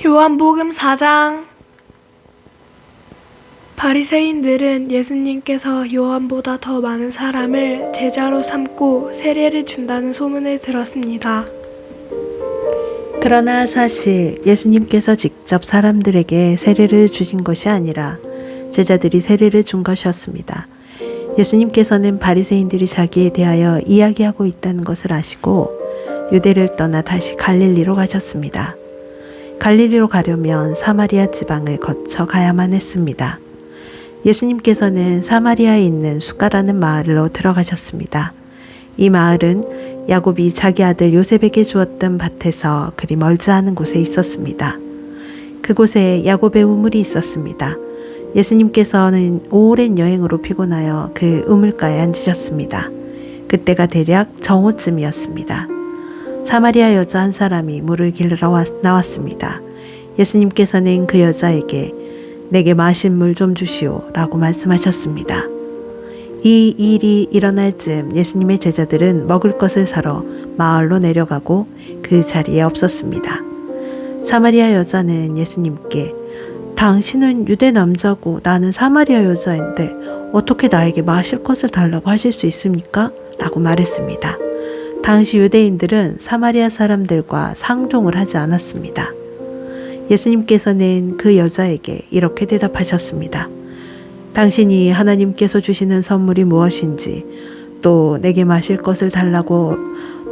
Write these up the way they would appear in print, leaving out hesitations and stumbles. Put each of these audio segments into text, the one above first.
요한복음 4장. 바리새인들은 예수님께서 요한보다 더 많은 사람을 제자로 삼고 세례를 준다는 소문을 들었습니다. 그러나 사실 예수님께서 직접 사람들에게 세례를 주신 것이 아니라 제자들이 세례를 준 것이었습니다. 예수님께서는 바리새인들이 자기에 대하여 이야기하고 있다는 것을 아시고 유대를 떠나 다시 갈릴리로 가셨습니다. 갈릴리로 가려면 사마리아 지방을 거쳐 가야만 했습니다. 예수님께서는 사마리아에 있는 수가라는 마을로 들어가셨습니다. 이 마을은 야곱이 자기 아들 요셉에게 주었던 밭에서 그리 멀지 않은 곳에 있었습니다. 그곳에 야곱의 우물이 있었습니다. 예수님께서는 오랜 여행으로 피곤하여 그 우물가에 앉으셨습니다. 그때가 대략 정오쯤이었습니다. 사마리아 여자 한 사람이 물을 길러 나왔습니다. 예수님께서는 그 여자에게 내게 마실 물 좀 주시오 라고 말씀하셨습니다. 이 일이 일어날 즈음 예수님의 제자들은 먹을 것을 사러 마을로 내려가고 그 자리에 없었습니다. 사마리아 여자는 예수님께 당신은 유대 남자고 나는 사마리아 여자인데 어떻게 나에게 마실 것을 달라고 하실 수 있습니까? 라고 말했습니다. 당시 유대인들은 사마리아 사람들과 상종을 하지 않았습니다. 예수님께서는 그 여자에게 이렇게 대답하셨습니다. 당신이 하나님께서 주시는 선물이 무엇인지 또 내게 마실 것을 달라고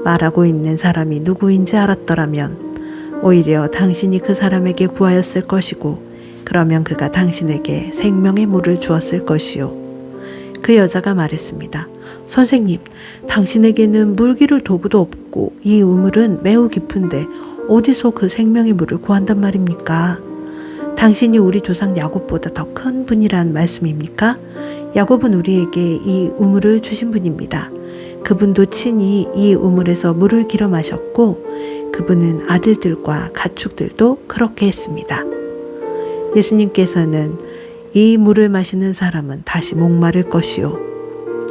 말하고 있는 사람이 누구인지 알았더라면 오히려 당신이 그 사람에게 구하였을 것이고 그러면 그가 당신에게 생명의 물을 주었을 것이요. 그 여자가 말했습니다. 선생님, 당신에게는 물기를 도구도 없고 이 우물은 매우 깊은데 어디서 그 생명의 물을 구한단 말입니까? 당신이 우리 조상 야곱보다 더 큰 분이란 말씀입니까? 야곱은 우리에게 이 우물을 주신 분입니다. 그분도 친히 이 우물에서 물을 길어 마셨고 그분은 아들들과 가축들도 그렇게 했습니다. 예수님께서는 이 물을 마시는 사람은 다시 목마를 것이요.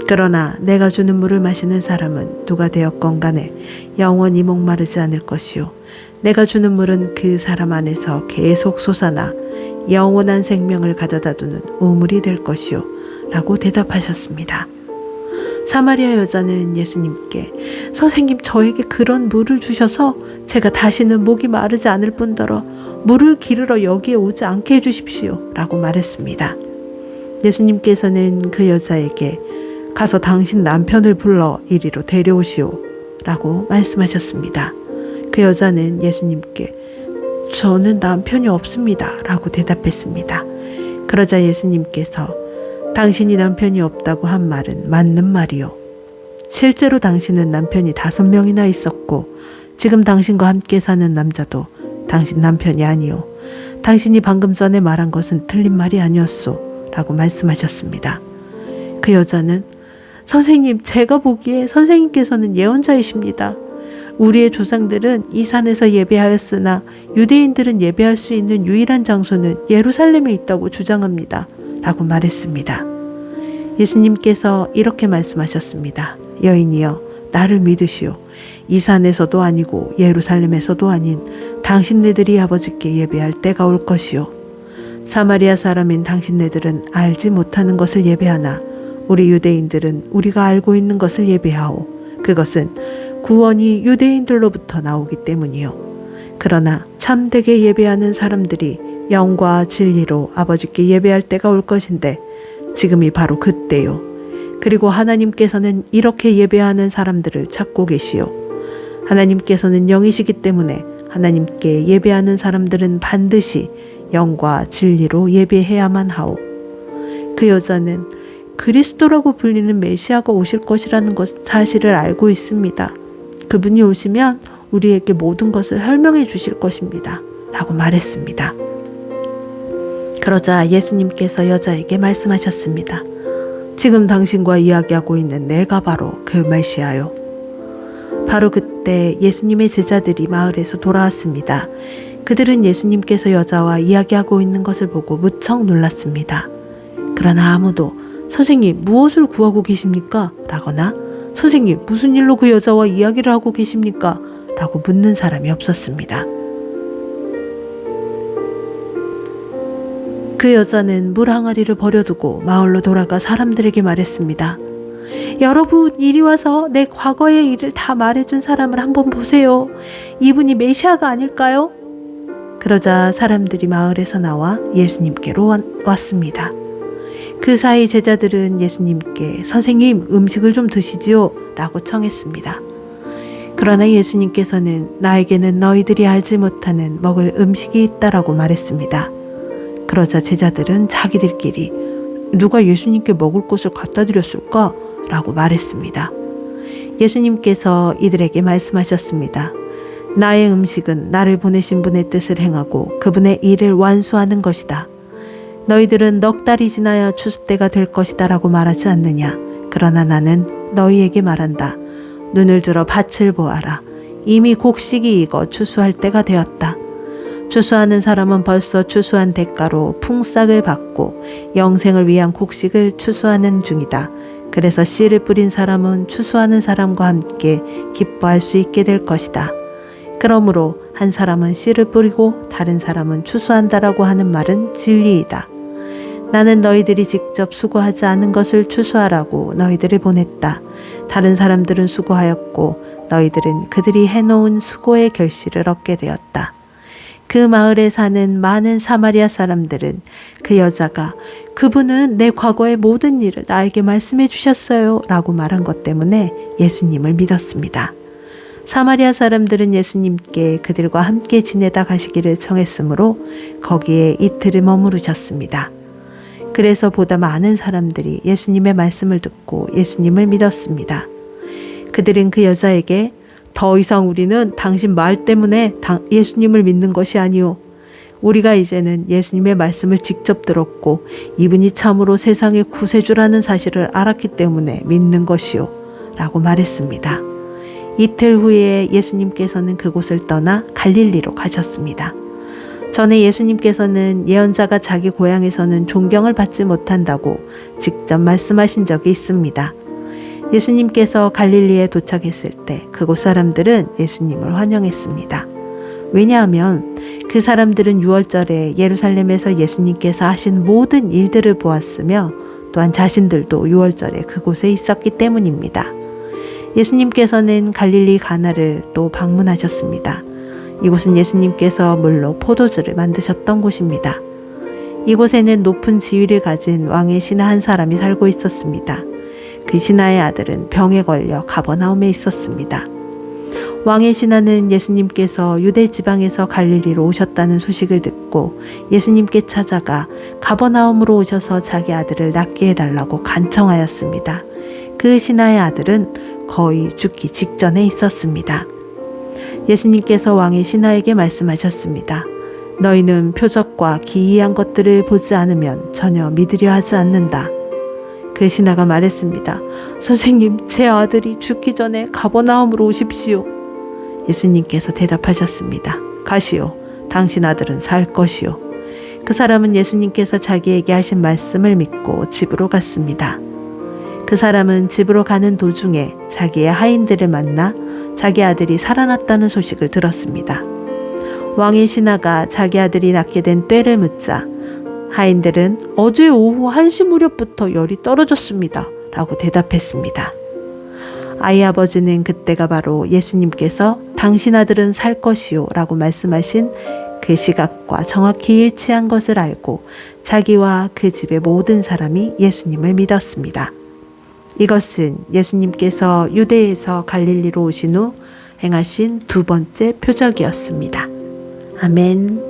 그러나 내가 주는 물을 마시는 사람은 누가 되었건 간에 영원히 목마르지 않을 것이요. 내가 주는 물은 그 사람 안에서 계속 솟아나 영원한 생명을 가져다 두는 우물이 될 것이요. 라고 대답하셨습니다. 사마리아 여자는 예수님께 선생님 저에게 그런 물을 주셔서 제가 다시는 목이 마르지 않을 뿐더러 물을 기르러 여기에 오지 않게 해주십시오. 라고 말했습니다. 예수님께서는 그 여자에게 가서 당신 남편을 불러 이리로 데려오시오. 라고 말씀하셨습니다. 그 여자는 예수님께 저는 남편이 없습니다. 라고 대답했습니다. 그러자 예수님께서 당신이 남편이 없다고 한 말은 맞는 말이요. 실제로 당신은 남편이 5명이나 있었고 지금 당신과 함께 사는 남자도 당신 남편이 아니요. 당신이 방금 전에 말한 것은 틀린 말이 아니었소. 라고 말씀하셨습니다. 그 여자는 선생님, 제가 보기에 선생님께서는 예언자이십니다. 우리의 조상들은 이 산에서 예배하였으나 유대인들은 예배할 수 있는 유일한 장소는 예루살렘에 있다고 주장합니다. 라고 말했습니다. 예수님께서 이렇게 말씀하셨습니다. 여인이여, 나를 믿으시오. 이 산에서도 아니고 예루살렘에서도 아닌 당신네들이 아버지께 예배할 때가 올 것이요. 사마리아 사람인 당신네들은 알지 못하는 것을 예배하나 우리 유대인들은 우리가 알고 있는 것을 예배하오. 그것은 구원이 유대인들로부터 나오기 때문이요. 그러나 참되게 예배하는 사람들이 영과 진리로 아버지께 예배할 때가 올 것인데 지금이 바로 그때요. 그리고 하나님께서는 이렇게 예배하는 사람들을 찾고 계시오. 하나님께서는 영이시기 때문에 하나님께 예배하는 사람들은 반드시 영과 진리로 예배해야만 하오. 그 여자는 그리스도라고 불리는 메시아가 오실 것이라는 사실을 알고 있습니다. 그분이 오시면 우리에게 모든 것을 설명해 주실 것입니다. 라고 말했습니다. 그러자 예수님께서 여자에게 말씀하셨습니다. 지금 당신과 이야기하고 있는 내가 바로 그 메시아요. 바로 그때 예수님의 제자들이 마을에서 돌아왔습니다. 그들은 예수님께서 여자와 이야기하고 있는 것을 보고 무척 놀랐습니다. 그러나 아무도 선생님 무엇을 구하고 계십니까? 라거나 선생님 무슨 일로 그 여자와 이야기를 하고 계십니까? 라고 묻는 사람이 없었습니다. 그 여자는 물 항아리를 버려두고 마을로 돌아가 사람들에게 말했습니다. 여러분, 이리 와서 내 과거의 일을 다 말해준 사람을 한번 보세요. 이분이 메시아가 아닐까요? 그러자 사람들이 마을에서 나와 예수님께로 왔습니다. 그 사이 제자들은 예수님께 선생님, 음식을 좀 드시지요 라고 청했습니다. 그러나 예수님께서는 나에게는 너희들이 알지 못하는 먹을 음식이 있다라고 말했습니다. 그러자 제자들은 자기들끼리 누가 예수님께 먹을 것을 갖다 드렸을까? 라고 말했습니다. 예수님께서 이들에게 말씀하셨습니다. 나의 음식은 나를 보내신 분의 뜻을 행하고 그분의 일을 완수하는 것이다. 너희들은 넉 달이 지나야 추수 때가 될 것이다 라고 말하지 않느냐. 그러나 나는 너희에게 말한다. 눈을 들어 밭을 보아라. 이미 곡식이 익어 추수할 때가 되었다. 추수하는 사람은 벌써 추수한 대가로 풍싹을 받고 영생을 위한 곡식을 추수하는 중이다. 그래서 씨를 뿌린 사람은 추수하는 사람과 함께 기뻐할 수 있게 될 것이다. 그러므로 한 사람은 씨를 뿌리고 다른 사람은 추수한다라고 하는 말은 진리이다. 나는 너희들이 직접 수고하지 않은 것을 추수하라고 너희들을 보냈다. 다른 사람들은 수고하였고 너희들은 그들이 해놓은 수고의 결실을 얻게 되었다. 그 마을에 사는 많은 사마리아 사람들은 그 여자가 그분은 내 과거의 모든 일을 나에게 말씀해 주셨어요 라고 말한 것 때문에 예수님을 믿었습니다. 사마리아 사람들은 예수님께 그들과 함께 지내다 가시기를 청했으므로 거기에 이틀을 머무르셨습니다. 그래서 보다 많은 사람들이 예수님의 말씀을 듣고 예수님을 믿었습니다. 그들은 그 여자에게 더 이상 우리는 당신 말 때문에 예수님을 믿는 것이 아니오. 우리가 이제는 예수님의 말씀을 직접 들었고 이분이 참으로 세상의 구세주라는 사실을 알았기 때문에 믿는 것이오. 라고 말했습니다. 이틀 후에 예수님께서는 그곳을 떠나 갈릴리로 가셨습니다. 전에 예수님께서는 예언자가 자기 고향에서는 존경을 받지 못한다고 직접 말씀하신 적이 있습니다. 예수님께서 갈릴리에 도착했을 때 그곳 사람들은 예수님을 환영했습니다. 왜냐하면 그 사람들은 유월절에 예루살렘에서 예수님께서 하신 모든 일들을 보았으며 또한 자신들도 유월절에 그곳에 있었기 때문입니다. 예수님께서는 갈릴리 가나를 또 방문하셨습니다. 이곳은 예수님께서 물로 포도주를 만드셨던 곳입니다. 이곳에는 높은 지위를 가진 왕의 신하 한 사람이 살고 있었습니다. 그 신하의 아들은 병에 걸려 가버나움에 있었습니다. 왕의 신하는 예수님께서 유대 지방에서 갈릴리로 오셨다는 소식을 듣고 예수님께 찾아가 가버나움으로 오셔서 자기 아들을 낫게 해달라고 간청하였습니다. 그 신하의 아들은 거의 죽기 직전에 있었습니다. 예수님께서 왕의 신하에게 말씀하셨습니다. 너희는 표적과 기이한 것들을 보지 않으면 전혀 믿으려 하지 않는다. 그 신하가 말했습니다. 선생님, 제 아들이 죽기 전에 가버나움으로 오십시오. 예수님께서 대답하셨습니다. 가시오. 당신 아들은 살 것이오. 그 사람은 예수님께서 자기에게 하신 말씀을 믿고 집으로 갔습니다. 그 사람은 집으로 가는 도중에 자기의 하인들을 만나 자기 아들이 살아났다는 소식을 들었습니다. 왕의 신하가 자기 아들이 낳게 된 때를 묻자 하인들은 어제 오후 1시 무렵부터 열이 떨어졌습니다. 라고 대답했습니다. 아이 아버지는 그때가 바로 예수님께서 당신 아들은 살 것이요 라고 말씀하신 그 시각과 정확히 일치한 것을 알고 자기와 그 집의 모든 사람이 예수님을 믿었습니다. 이것은 예수님께서 유대에서 갈릴리로 오신 후 행하신 두 번째 표적이었습니다. 아멘.